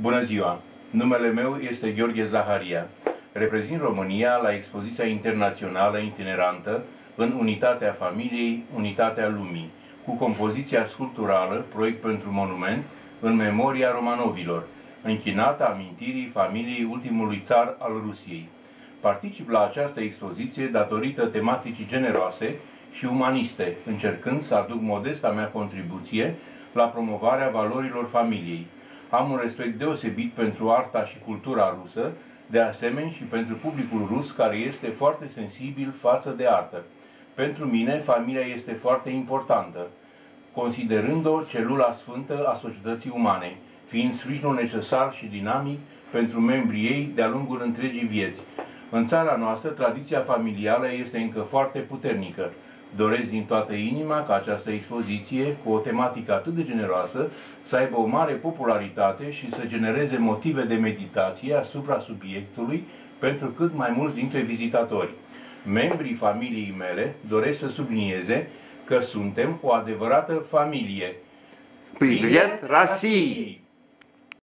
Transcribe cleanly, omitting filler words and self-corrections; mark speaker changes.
Speaker 1: Bună ziua! Numele meu este Gheorghe Zaharia. Reprezint România la expoziția internațională itinerantă în Unitatea Familiei, Unitatea Lumii, cu compoziția sculpturală Proiect pentru monument în memoria romanovilor, închinată amintirii familiei ultimului țar al Rusiei. Particip la această expoziție datorită tematicii generoase și umaniste, încercând să aduc modesta mea contribuție la promovarea valorilor familiei. Am un respect deosebit pentru arta și cultura rusă, de asemenea și pentru publicul rus, care este foarte sensibil față de artă. Pentru mine, familia este foarte importantă, considerând-o celula sfântă a societății umane, fiind sprijinul necesar și dinamic pentru membrii ei de-a lungul întregii vieți. În țara noastră, tradiția familială este încă foarte puternică. Doresc din toată inima ca această expoziție, cu o tematică atât de generoasă, să aibă o mare popularitate și să genereze motive de meditație asupra subiectului pentru cât mai mulți dintre vizitatori. Membrii familiei mele doresc să sublinieze că suntem o adevărată familie.
Speaker 2: Привет, России!